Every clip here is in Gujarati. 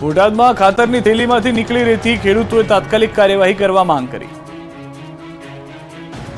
બોટાદમાં ખાતરની થેલીમાંથી નીકળી રહેતી ખેડૂતોએ તાત્કાલિક કાર્યવાહી કરવા માંગ કરી।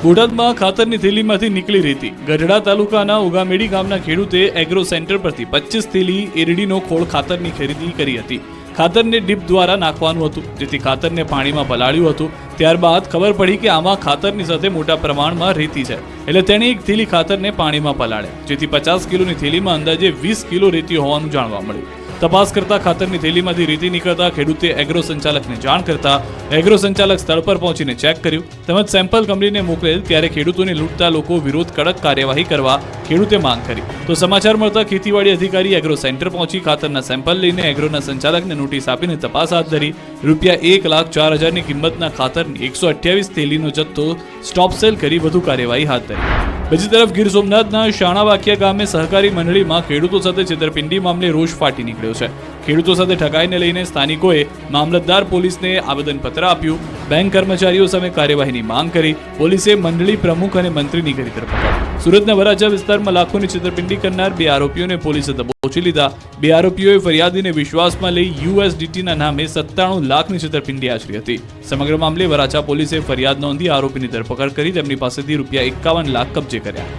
બોટાદમાં ખાતરની થેલીમાંથી નીકળી રહેતી ગઢડા તાલુકાના ઉગામેડી ગામના ખેડૂતે એગ્રો સેન્ટર પરથી 25 થેલી એરડીનો ખોળ ખાતરની ખરીદી કરી હતી। ખાતરને ડીપ દ્વારા નાખવાનું હતું, જેથી ખાતરને પાણીમાં પલાળ્યું હતું। ત્યારબાદ ખબર પડી કે આમાં ખાતરની સાથે મોટા પ્રમાણમાં રેતી છે, એટલે તેણે એક થેલી ખાતરને પાણીમાં પલાળ્યા, જેથી 50 કિલોની થેલીમાં અંદાજે 20 કિલો રેતી હોવાનું જાણવા મળ્યું। તપાસ કરતા ખાતરની થેલીમાંથી રેતી નીકળતા ખેડૂતે એગ્રો સંચાલકને જાણ કરતા એગ્રો સંચાલક સ્થળ પર પહોંચીને ચેક કર્યું તેમજ સેમ્પલ કંપનીને મોકલેલ, ત્યારે ખેડૂતોને લૂંટતા લોકો વિરુદ્ધ કડક કાર્યવાહી કરવા ખેડૂતે માંગ કરી। તો સમાચાર મળતા ખેતીવાડી અધિકારી એગ્રો સેન્ટર પહોંચી ખાતરના સેમ્પલ લઈને એગ્રોના સંચાલકને નોટિસ આપીને તપાસ હાથ ધરી। રૂપિયા 1,04,000ની કિંમતના ખાતરની 128 થેલીનો જથ્થો સ્ટોપ સેલ કરી વધુ કાર્યવાહી હાથ ધરી। બીજી તરફ ગીર સોમનાથના શાણાવાકિયા ગામે સહકારી મંડળીમાં ખેડૂતો સાથે છેતરપિંડી મામલે રોષ ફાટી નીકળ્યો છે। ખેડૂતો સાથે ઠગાઈને લઈને સ્થાનિકોએ મામલતદાર પોલીસને આવેદનપત્ર આપ્યું, બેંક કર્મચારીઓ સામે કાર્યવાહીની માંગ કરી। પોલીસે મંડળી પ્રમુખ અને મંત્રીની કરી ધરપકડ। સુરતના વરાછા વિસ્તારમાં લાખોની છેતરપિંડી કરનાર 2 આરોપીઓને પોલીસે દબોચી લીધા। 2 આરોપીઓએ ફરિયાદીને વિશ્વાસમાં લઈ USDTના નામે 97 લાખની છેતરપિંડી આચરી હતી। સમગ્ર મામલે વરાછા પોલીસે ફરિયાદ નોંધી આરોપીની ધરપકડ કરી તેમની પાસેથી રૂપિયા 51 લાખ કબજે કર્યા।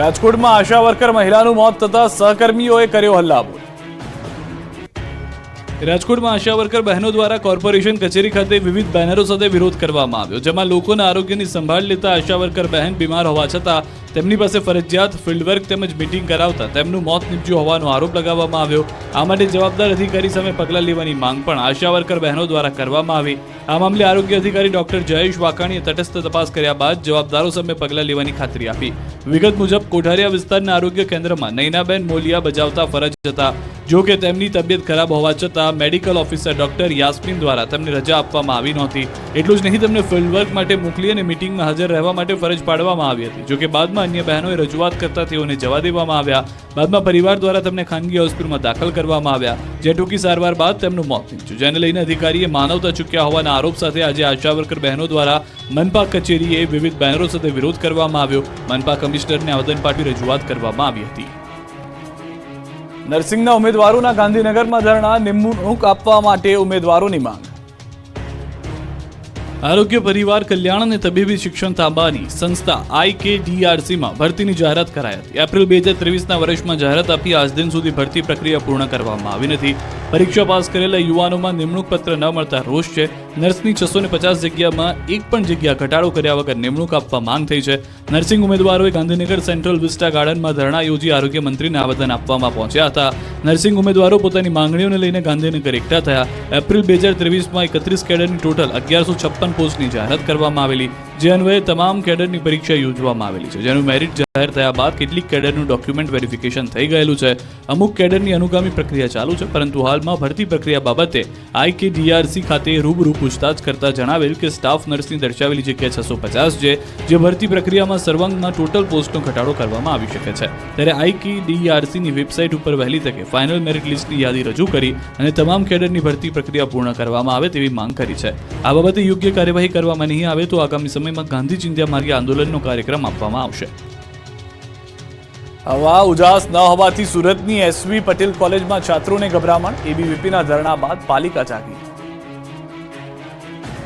રાજકોટમાં આશા વર્કર મહિલાનું મોત થતા સહકર્મીઓએ કર્યો હલ્લાબોલ। રાજકોટમાં આશા વર્કર બહેનો દ્વારા કોર્પોરેશન કચેરી ખાતે વિવિધ બેનરો સાથે વિરોધ કરવામાં આવ્યો, જેમાં લોકોના આરોગ્યની સંભાળ લેતા આશા વર્કર બહેન બીમાર હોવા છતાં તેમની પાસે ફરજિયાત ફિલ્ડ વર્ક તેમજ મીટિંગ કરાવતા તેમનું મોત નીપજ્યું હોવાનો આરોપ લગાવવામાં આવ્યો। આ માટે જવાબદાર અધિકારી સામે પગલાં લેવાની માંગ પણ આશા વર્કર બહેનો દ્વારા કરવામાં આવી। આ મામલે આરોગ્ય અધિકારી ડોક્ટર જયેશ વાકાણીએ તટસ્થ તપાસ કર્યા બાદ જવાબદારો સામે પગલાં લેવાની ખાતરી આપી। વિગત મુજબ કોઠારિયા વિસ્તારના આરોગ્ય કેન્દ્રમાં નૈનાબેન મોલિયા બજાવતા ફરજ હતા, જો કે તેમની તબિયત ખરાબ હોવા છતાં મેડિકલ ઓફિસર ડોક્ટર યાસ્મીન દ્વારા તેમને રજા આપવામાં આવી નહોતી। એટલું જ નહીં, તેમને ફિલ્ડ વર્ક માટે મોકલી અને મીટિંગમાં હાજર રહેવા માટે ફરજ પાડવામાં આવી હતી, જો કે બાદમાં અન્ય બહેનોએ રજૂઆત કરતા તેઓને જવા દેવામાં આવ્યા। બાદમાં પરિવાર દ્વારા તેમને ખાનગી હોસ્પિટલમાં દાખલ કરવામાં આવ્યા, જે ટૂંકી સારવાર બાદ તેમનું મોત નીપજ્યું, જેને લઈને અધિકારીએ માનવતા ચૂક્યા હોવાના આરોપ સાથે આજે આશા વર્કર બહેનો દ્વારા મનપા કચેરીએ વિવિધ બેનરો સાથે વિરોધ કરવામાં આવ્યો। મનપા કમિશનરને આવેદન પાઠવી રજૂઆત કરવામાં આવી હતી। નર્સિંગના ઉમેદવારોના ગાંધીનગરમાં ધરણા, નિમણૂક આપવા માટે ઉમેદવારોની માંગ। આરોગ્ય પરિવાર કલ્યાણ અને તબીબી શિક્ષણ તાબાની સંસ્થા IKDRCમાં ભરતીની જાહેરાત કરાઈ હતી। એપ્રિલ 2023ના વર્ષમાં જાહેરાત આપી આજ દિન સુધી ભરતી પ્રક્રિયા પૂર્ણ કરવામાં આવી નથી। પરીક્ષા પાસ કરેલા યુવાનોમાં નિમણૂક પત્ર ન મળતા રોષ છે। નર્સની 650 જગ્યામાં એક પણ જગ્યા ઘટાડો કર્યા વગર નિમણૂક આપવા માંગ થઈ છે। નર્સિંગ ઉમેદવારોએ ગાંધીનગર સેન્ટ્રલ વિસ્ટા ગાર્ડનમાં ધરણા યોજી આરોગ્ય મંત્રીને આવેદન આપવામાં પહોંચ્યા હતા। નર્સિંગ ઉમેદવારો પોતાની માંગણીઓને લઈને ગાંધીનગર એકઠા થયા। એપ્રિલ 2023માં 31 કેડરની ટોટલ 1156 પોસ્ટની જાહેરાત કરવામાં આવેલી, જે અન્વયે તમામ કેડરની પરીક્ષા યોજવામાં આવેલી છે, જેનું મેરિટ જાહેર થયા બાદ કેટલીક કેડરનું ડોક્યુમેન્ટ વેરિફિકેશન થઈ ગયેલું છે। અમુક કેડરની અનુગામી પ્રક્રિયા ચાલુ છે, પરંતુ હાલમાં ભરતી પ્રક્રિયા બાબતે IKDRC ખાતે રૂબરૂ પૂછતાછ કરતા જણાવેલ કે સ્ટાફ નર્સની દર્શાવેલી જગ્યા 650 છે, જે ભરતી પ્રક્રિયામાં સર્વાંગમાં ટોટલ પોસ્ટનો ઘટાડો કરવામાં આવી શકે છે। ત્યારે IKDRCની વેબસાઇટ ઉપર વહેલી તકે ફાઇનલ મેરિટ લિસ્ટની યાદી રજૂ કરી અને તમામ કેડરની ભરતી પ્રક્રિયા પૂર્ણ કરવામાં આવે તેવી માંગ કરી છે। આ બાબતે યોગ્ય કાર્યવાહી કરવામાં નહીં આવે તો આગામી સમયમાં ગાંધી ચિંધ્યા માર્ગે આંદોલનનો કાર્યક્રમ આપવામાં આવશે। હવા ઉજાસ ન હોવાથી સુરતની SV પટેલ કોલેજમાં છાત્રોને ગભરામણ, ABVPના ધરણા બાદ પાલિકા જાગી।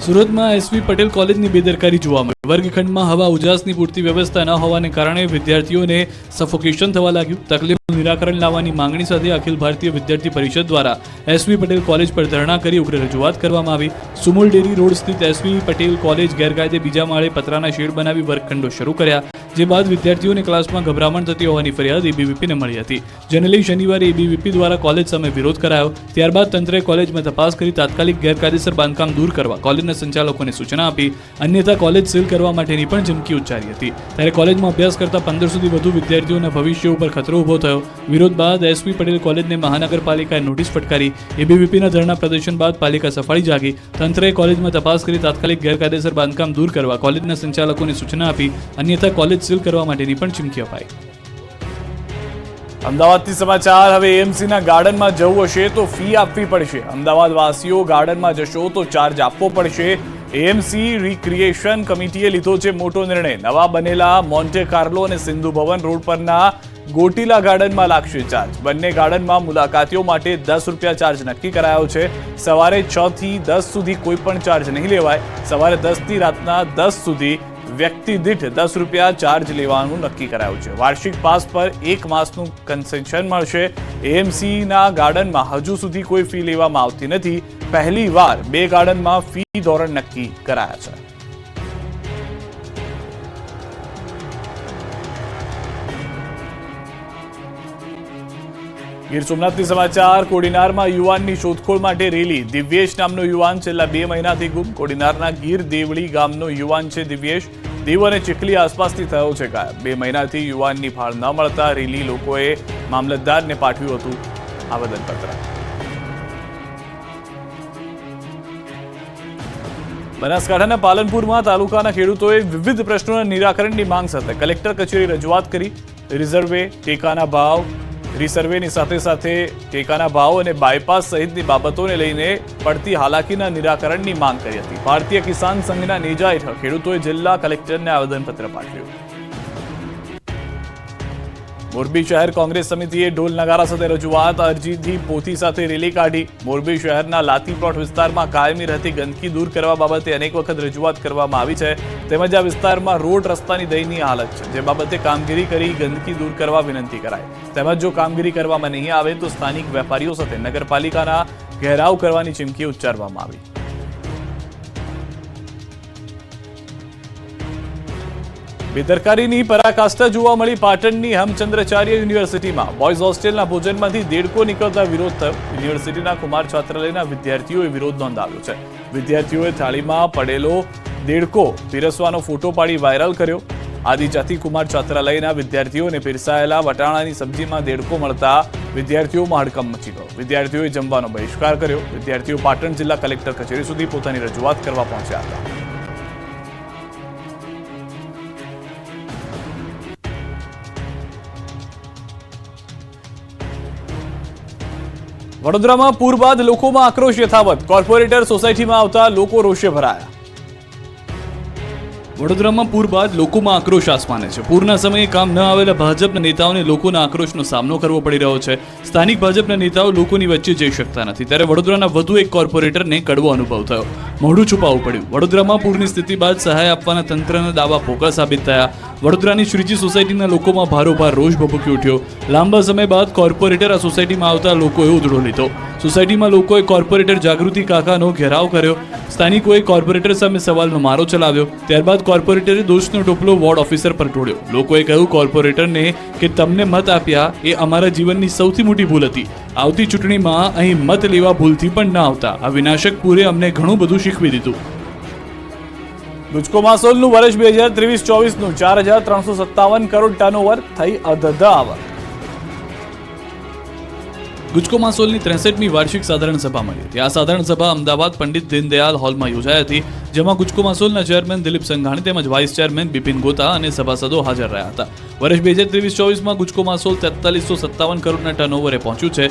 સુરતમાં SV પટેલ કોલેજની બેદરકારી જોવા મળી। વર્ગખંડમાં હવા ઉજાસની પૂરતી વ્યવસ્થા ન હોવાને કારણે વિદ્યાર્થીઓને સફોકેશન થવા લાગ્યું। તકલીફનું નિરાકરણ લાવવાની માંગણી સાથે અખિલ ભારતીય વિદ્યાર્થી પરિષદ દ્વારા SV પટેલ કોલેજ પર ધરણા કરી ઉગ્ર રજૂઆત કરવામાં આવી। સુમુલ ડેરી રોડ સ્થિત SV પટેલ કોલેજ ગેરકાયદે બીજા માળે પતરાના શેડ બનાવી વર્ગખંડો શરૂ કર્યા, જે બાદ વિદ્યાર્થીઓને ક્લાસમાં ગભરામણ થતી હોવાની ફરિયાદ ABVPને મળી હતી, જેને લઈ શનિવારે ABVP દ્વારા કોલેજ સામે વિરોધ કરાયો। ત્યારબાદ તંત્રએ કોલેજમાં તપાસ કરી તાત્કાલિક ગેરકાયદેસર બાંધકામ દૂર કરવા કોલેજના સંચાલકોને સૂચના આપી, અન્યથા કોલેજ સીલ કરવા માટેની પણ ધમકી ઉચ્ચારી હતી। ત્યારે કોલેજમાં અભ્યાસ કરતા 1500થી વધુ વિદ્યાર્થીઓના ભવિષ્ય ઉપર ખતરો ઊભો થયો। વિરોધ બાદ SV પટેલ કોલેજને મહાનગરપાલિકાએ નોટિસ ફટકારી। ABVPના ધરણા પ્રદર્શન બાદ પાલિકા સફાળી જાગી। તંત્રએ કોલેજમાં તપાસ કરી તાત્કાલિક ગેરકાયદેસર બાંધકામ દૂર કરવા કોલેજના સંચાલકોને સૂચના આપી, અન્યથા કોલેજ સીલ કરવા માટેની પણ ચીમકી અપાઈ। અમદાવાદથી સમાચાર। હવે AMCના ગાર્ડનમાં જવું હશે તો ફી આપવી પડશે। અમદાવાદ વાસીઓ ગાર્ડનમાં જશો તો ચાર્જ આપવો પડશે। AMC રિક્રિએશન કમિટીએ લીધો છે મોટો નિર્ણય। નવા બનેલા મોન્ટે કાર્લો અને સિંધુ ભવન રોડ પરના ગોટીલા ગાર્ડનમાં લાગશે ચાર્જ. બંને ગાર્ડનમાં મુલાકાતીઓ માટે ₹10 ચાર્જ નક્કી કરાયો છે. સવારે 6 થી 10 સુધી કોઈ પણ ચાર્જ નહીં લેવાય. સવારે 10 થી રાતના 10 સુધી વ્યક્તિ દીઠ ₹10 ચાર્જ લેવાનું નક્કી કરાયું છે. વાર્ષિક પાસ પર 1 માસનું કન્સેશન મળશે. એએમસીના ગાર્ડનમાં હજુ સુધી કોઈ ફી લેવામાં આવતી નથી. પહેલીવાર 2 ગાર્ડનમાં ફી ધોરણ નક્કી કરાયા છે. ગીર સોમનાથથી સમાચાર. કોડીનારમાં યુવાનની શોધખોળ માટે રેલી. દિવ્યેશ નામનો યુવાન છેલ્લા 2 મહિનાથી ગુમ. કોડીનારના ગીર દેવળી ગામનો યુવાન છે દિવ્યેશ. દીવ અને ચીખલી આસપાસથી થયો છે ગાયબ. 2 મહિનાથી યુવાનની ભાળ ન મળતા રેલી લોકોએ મામલતદારને પાઠવ્યું હતું આવેદનપત્ર. બનાસકાંઠાના પાલનપુરમાં તાલુકાના ખેડૂતોએ વિવિધ પ્રશ્નોના નિરાકરણની માંગ સાથે કલેક્ટર કચેરી રજૂઆત કરી. રિઝર્વે, ટેકાના ભાવ, રિસર્વેની સાથે સાથે ટેકાના ભાવ અને બાયપાસ સહિતની બાબતોને લઈને પડતી હાલાકીના નિરાકરણની માંગ કરી હતી. ભારતીય કિસાન સંઘના નેજા હેઠળ ખેડૂતોએ જિલ્લા કલેક્ટરને આવેદનપત્ર પાઠવ્યું. મોરબી શહેર કોંગ્રેસ સમિતિએ ઢોલ નગારા સાથે રજૂઆત. અરજીથી પોથી સાથે રેલી કાઢી. મોરબી શહેરના લાતી પ્લોટ વિસ્તારમાં કાયમી રહેતી ગંદકી દૂર કરવા બાબતે અનેક વખત રજૂઆત કરવામાં આવી છે. તેમજ આ વિસ્તારમાં રોડ રસ્તાની દયનીય હાલત છે, જે બાબતે કામગીરી કરી ગંદકી દૂર કરવા વિનંતી કરાઈ. તેમજ જો કામગીરી કરવામાં નહીં આવે તો સ્થાનિક વેપારીઓ સાથે નગરપાલિકાના ઘેરાવ કરવાની ચીમકી ઉચ્ચારવામાં આવી. બેદરકારીની પરાકાષ્ઠા જોવા મળી પાટણની હેમચંદ્રાચાર્ય યુનિવર્સિટીમાં. બોયઝ હોસ્ટેલના ભોજનમાંથી દેડકો નીકળતા વિરોધ થયો. યુનિવર્સિટીના કુમાર છાત્રાલયના વિદ્યાર્થીઓએ વિરોધ નોંધાવ્યો છે. વિદ્યાર્થીઓએ થાળીમાં પડેલો દેડકો પીરસવાનો ફોટો પાડી વાયરલ કર્યો. આદિજાતિ કુમાર છાત્રાલયના વિદ્યાર્થીઓને પીરસાયેલા વટાણાની સબ્જીમાં દેડકો મળતા વિદ્યાર્થીઓમાં હડકંપ મચી ગયો. વિદ્યાર્થીઓએ જમવાનો બહિષ્કાર કર્યો. વિદ્યાર્થીઓ પાટણ જિલ્લા કલેક્ટર કચેરી સુધી પોતાની રજૂઆત કરવા પહોંચ્યા હતા. વડોદરામાં પૂર બાદ લોકોમાં આક્રોશ યથાવત. કોર્પોરેટર સોસાયટીમાં આવતા લોકો રોષે ભરાયા. વડોદરામાં પૂર બાદ લોકોમાં આક્રોશ આસમાને છે. પૂરના સમયે કામ ન આવેલા ભાજપના નેતાઓને લોકોના આક્રોશનો સામનો કરવો પડી રહ્યો છે. સ્થાનિક ભાજપના નેતાઓ લોકોની વચ્ચે જઈ શકતા નથી, ત્યારે વડોદરાના વધુ એક કોર્પોરેટરને કડવો અનુભવ થયો. મોઢું છુપાવવું પડ્યું. વડોદરામાં પૂરની સ્થિતિ બાદ સહાય આપવાના તંત્રના દાવા પોકળ સાબિત થયા. વડોદરાની શ્રીજી સોસાયટીના લોકોમાં ભારોભાર રોષ ભભૂકી ઉઠ્યો. લાંબા સમય બાદ કોર્પોરેટર આ સોસાયટીમાં આવતા લોકોએ ઉધડો લીધો. સોસાયટીમાં લોકોએ કોર્પોરેટર જાગૃતિ કાકાનો ઘેરાવ કર્યો. સ્થાનિકોએ કોર્પોરેટર સામે સવાલનો મારો ચલાવ્યો. ત્યારબાદ કોર્પોરેટરે દોષનો ટોપલો વોર્ડ ઓફિસર પર ઢોળ્યો. લોકોએ કહ્યું કોર્પોરેટરને કે તમને મત આપ્યા એ અમારા જીવનની સૌથી મોટી ભૂલ હતી. આવતી ચૂંટણીમાં અહીં મત લેવા ભૂલથી પણ ન આવતા. આ વિનાશક પૂરે અમને ઘણું બધું શીખવી દીધું. ગુજકો માસોલનું વર્ષ 2023-24નું 4,357 કરોડ ટર્નઓવર, થઈ અધધ આવક. ગુજકો માસોલની 63મી વાર્ષિક સાધારણ સભા મળી હતી. આ સાધારણ સભા અમદાવાદ પંડિત દીનદયાળ હોલમાં યોજાઈ હતી, જેમાં ગુજકો માસોલના ચેરમેન દિલીપ સંઘાણી તેમજ વાઇસ ચેરમેન બિપિન ગોતા અને સભાસદો હાજર રહ્યા હતા. વર્ષ 2023-24માં ગુજકો માસોલ 4357 કરોડના ટર્નઓવરે પહોંચ્યું છે.